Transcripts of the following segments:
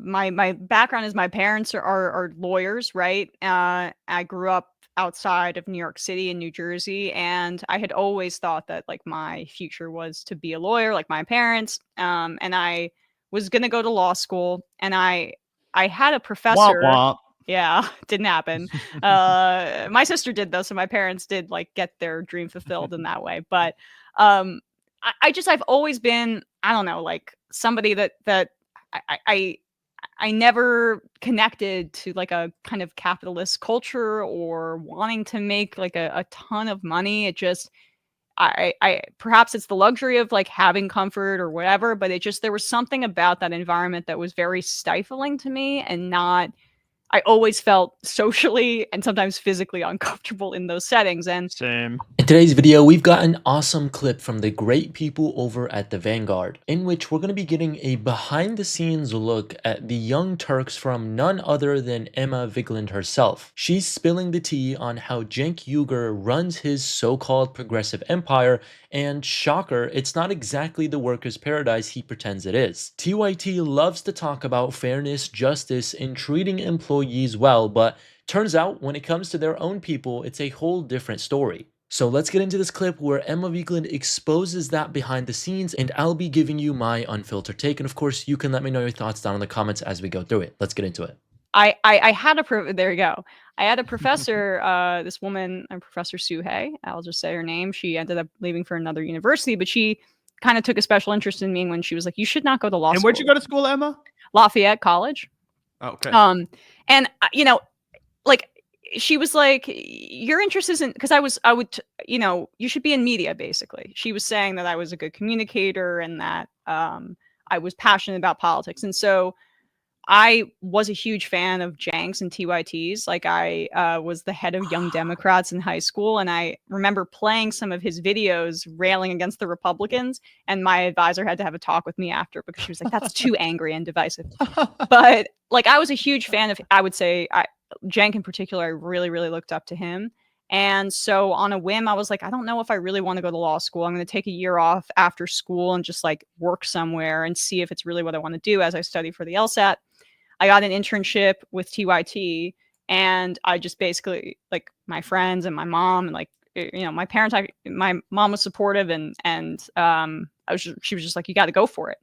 my background is my parents are lawyers, right? I grew up outside of New York City in New Jersey, and I had always thought that like my future was to be a lawyer, like my parents. And I was gonna go to law school, and I had a Womp professor. womp. Yeah, didn't happen. My sister did though, so my parents did like get their dream fulfilled in that way. But um, I've always been, I don't know, like somebody that I, I I I never connected to like a kind of capitalist culture or wanting to make like a ton of money. It just I perhaps it's the luxury of like having comfort or whatever, but it just there was something about that environment that was very stifling to me and not I always felt socially and sometimes physically uncomfortable in those settings. And Same. In today's video, we've got an awesome clip from the great people over at the Vanguard, in which we're going to be getting a behind the scenes look at the Young Turks from none other than Emma Vigland herself. She's spilling the tea on how Cenk Uygur runs his so-called progressive empire, and shocker, it's not exactly the workers' paradise he pretends it is. TYT loves to talk about fairness, justice, and treating employees well, but turns out when it comes to their own people, it's a whole different story. So let's get into this clip where Emma Vigeland exposes that behind the scenes, and I'll be giving you my unfiltered take. And of course, you can let me know your thoughts down in the comments as we go through it. Let's get into it. I had there you go. I had a professor, this woman, Professor Suhei. I'll just say her name. She ended up leaving for another university, but she kind of took a special interest in me when she was like, "You should not go to law And school." where'd you go to school, Emma? Lafayette College. Oh, okay. And you know, like she was like, "Your interest isn't," because you should be in media. Basically, she was saying that I was a good communicator and that I was passionate about politics, and so I was a huge fan of Janks and TYTs. Like I was the head of Young Democrats in high school, and I remember playing some of his videos railing against the Republicans. And my advisor had to have a talk with me after because she was like, "That's too angry and divisive." But like I was a huge fan of, I would say, Cenk in particular. I really, really looked up to him. And so on a whim, I was like, I don't know if I really want to go to law school. I'm going to take a year off after school and just like work somewhere and see if it's really what I want to do as I study for the LSAT. I got an internship with TYT, and I just basically like my friends and my mom and like my parents. My mom was supportive, and she was just like, you got to go for it,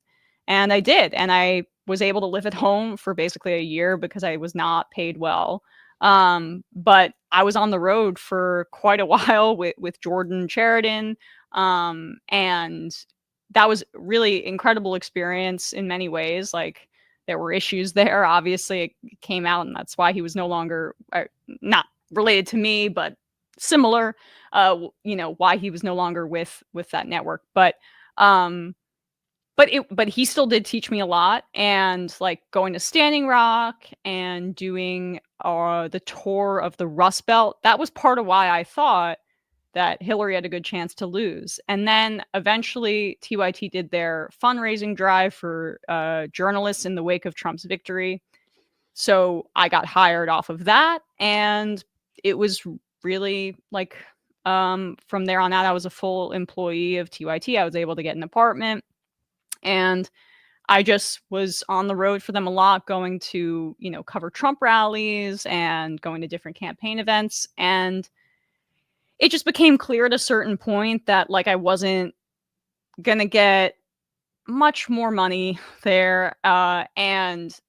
and I did, and I was able to live at home for basically a year because I was not paid well. But I was on the road for quite a while with Jordan Sheridan, and that was really incredible experience in many ways. Like there were issues there. Obviously, it came out, and that's why he was no longer not related to me, but similar. Why he was no longer with that network, but he still did teach me a lot, and like going to Standing Rock and doing the tour of the Rust Belt. That was part of why I thought that Hillary had a good chance to lose. And then eventually TYT did their fundraising drive for journalists in the wake of Trump's victory. So I got hired off of that. And it was really like from there on out, I was a full employee of TYT. I was able to get an apartment. And I just was on the road for them a lot, going to, cover Trump rallies and going to different campaign events. And it just became clear at a certain point that like I wasn't gonna get much more money there, and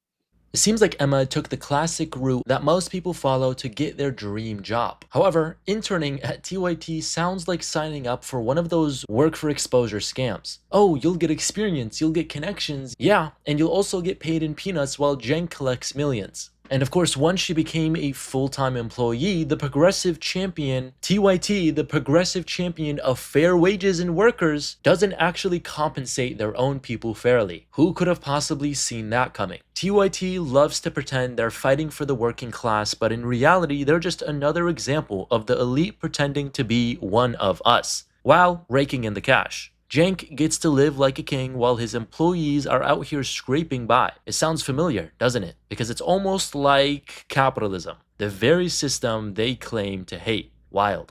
It seems like Emma took the classic route that most people follow to get their dream job. However, interning at TYT sounds like signing up for one of those work for exposure scams. Oh, you'll get experience, you'll get connections, yeah, and you'll also get paid in peanuts while Cenk collects millions. And of course, once she became a full-time employee, the progressive champion, TYT, the progressive champion of fair wages and workers, doesn't actually compensate their own people fairly. Who could have possibly seen that coming? TYT loves to pretend they're fighting for the working class, but in reality, they're just another example of the elite pretending to be one of us, while raking in the cash. Cenk gets to live like a king while his employees are out here scraping by. It sounds familiar, doesn't it? Because it's almost like capitalism, the very system they claim to hate. Wild.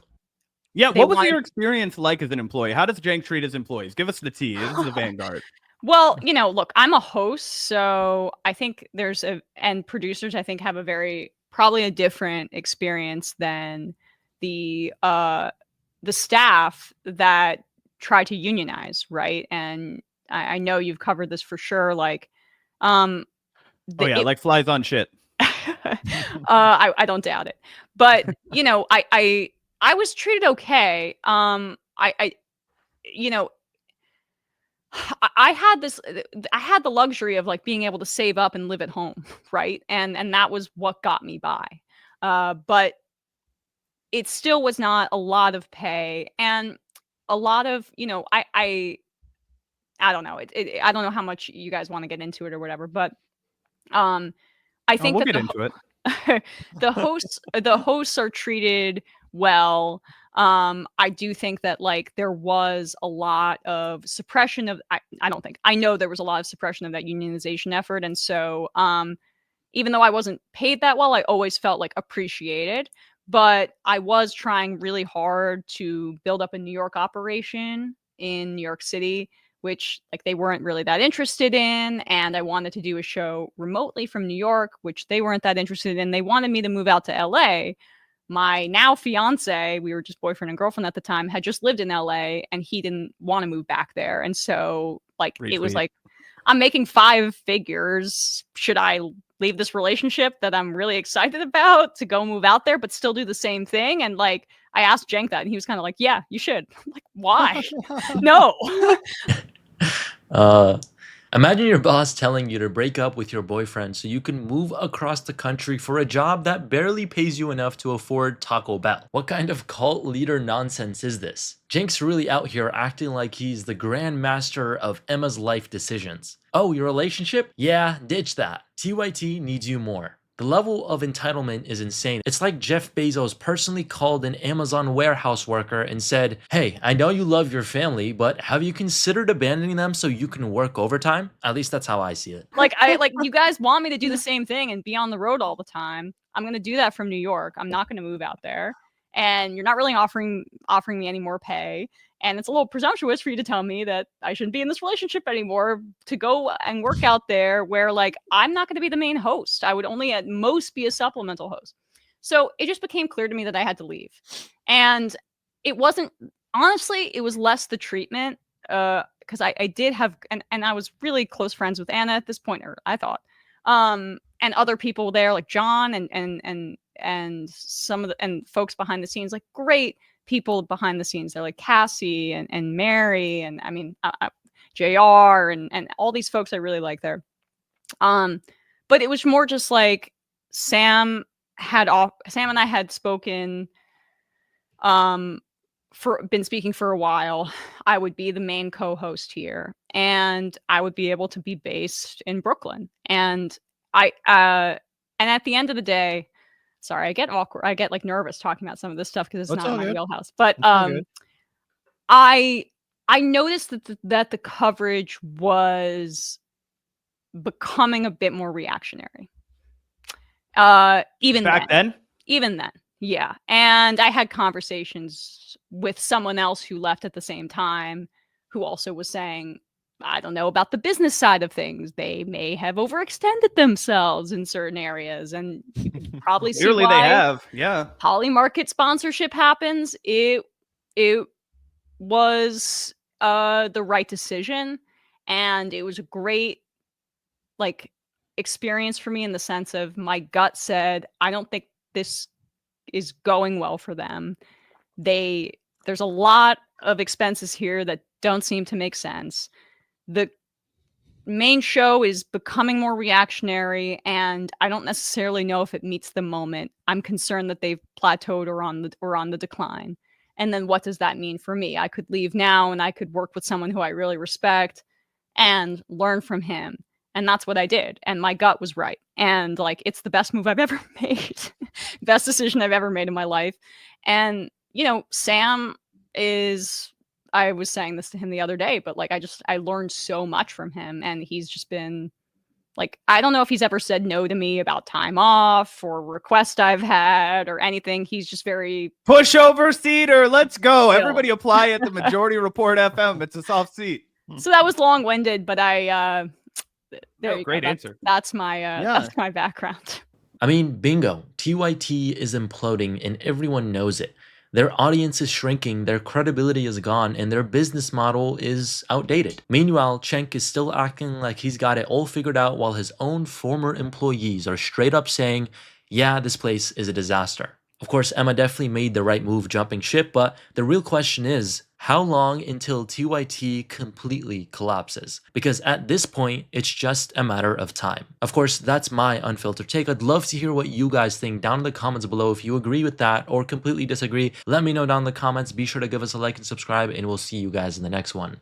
Yeah, what was your experience like as an employee? How does Cenk treat his employees? Give us the tea. This is the Vanguard. Well, look, I'm a host, so I think and producers I think have probably a different experience than the uh the staff that try to unionize, right? And I know you've covered this for sure. Like, um, Oh yeah, like flies on shit. I don't doubt it, but I was treated okay. I you know I had I had the luxury of like being able to save up and live at home, right? And that was what got me by. But it still was not a lot of pay and a lot of, I don't know. I don't know how much you guys want to get into it or whatever, but um I Oh, think we'll that get into it. the hosts are treated well. I do think that like there was a lot of suppression of I don't think. I know there was a lot of suppression of that unionization effort. And so even though I wasn't paid that well, I always felt like appreciated. But I was trying really hard to build up a New York operation in New York City, which like they weren't really that interested in. And I wanted to do a show remotely from New York, which they weren't that interested in. They wanted me to move out to LA. My now fiance, we were just boyfriend and girlfriend at the time, had just lived in LA and he didn't want to move back there. And so like it was Retweet. like I'm making 5 figures. Should I leave this relationship that I'm really excited about to go move out there, but still do the same thing? And like, I asked Cenk that, and he was kind of like, "Yeah, you should." I'm like, why? No. Uh, Imagine your boss telling you to break up with your boyfriend so you can move across the country for a job that barely pays you enough to afford Taco Bell. What kind of cult leader nonsense is this? Cenk's really out here acting like he's the grand master of Emma's life decisions. Oh, your relationship? Yeah, ditch that. TYT needs you more. The level of entitlement is insane. It's like Jeff Bezos personally called an Amazon warehouse worker and said, "Hey, I know you love your family, but have you considered abandoning them so you can work overtime?" At least that's how I see it. Like you guys want me to do the same thing and be on the road all the time. I'm gonna do that from New York. I'm not gonna move out there. And you're not really offering me any more pay. And it's a little presumptuous for you to tell me that I shouldn't be in this relationship anymore to go and work out there where like I'm not gonna be the main host. I would only at most be a supplemental host. So it just became clear to me that I had to leave. And it wasn't honestly, it was less the treatment. Because I did have and I was really close friends with Anna at this point, or I thought, and other people there like John and some of the and folks behind the scenes, like great people behind the scenes. They're like Cassie and Mary and I mean Jr. and all these folks I really like there. But it was more just like Sam Sam and I had spoken been speaking for a while. I would be the main co-host here and I would be able to be based in Brooklyn. And and at the end of the day, sorry, I get awkward. I get like nervous talking about some of this stuff because it's That's not all in my good. wheelhouse. But That's all good. I noticed that the coverage was becoming a bit more reactionary. Even Back then? even then, yeah. And I had conversations with someone else who left at the same time who also was saying, I don't know about the business side of things. They may have overextended themselves in certain areas. And you could probably see Clearly they why have. Yeah. polymarket sponsorship happens. It was the right decision. And it was a great like experience for me in the sense of my gut said, I don't think this is going well for them. There's a lot of expenses here that don't seem to make sense. The main show is becoming more reactionary and I don't necessarily know if it meets the moment. I'm concerned that they've plateaued or on the decline. And then what does that mean for me? I could leave now and I could work with someone who I really respect and learn from him. And that's what I did. And my gut was right. And like, it's the best move I've ever made, best decision I've ever made in my life. And, Sam is, I was saying this to him the other day, but like, I learned so much from him. And he's just been like, I don't know if he's ever said no to me about time off or request I've had or anything. He's just very Pushover seater. Let's go. chill. Everybody apply at the Majority Report FM. It's a soft seat. So that was long-winded, but there you great go. answer. That's my that's my background. I mean, bingo. TYT is imploding and everyone knows it. Their audience is shrinking, their credibility is gone, and their business model is outdated. Meanwhile, Cenk is still acting like he's got it all figured out while his own former employees are straight up saying, yeah, this place is a disaster. Of course, Emma definitely made the right move jumping ship, but the real question is, how long until TYT completely collapses? Because at this point, it's just a matter of time. Of course, that's my unfiltered take. I'd love to hear what you guys think down in the comments below. If you agree with that or completely disagree, let me know down in the comments. Be sure to give us a like and subscribe, and we'll see you guys in the next one.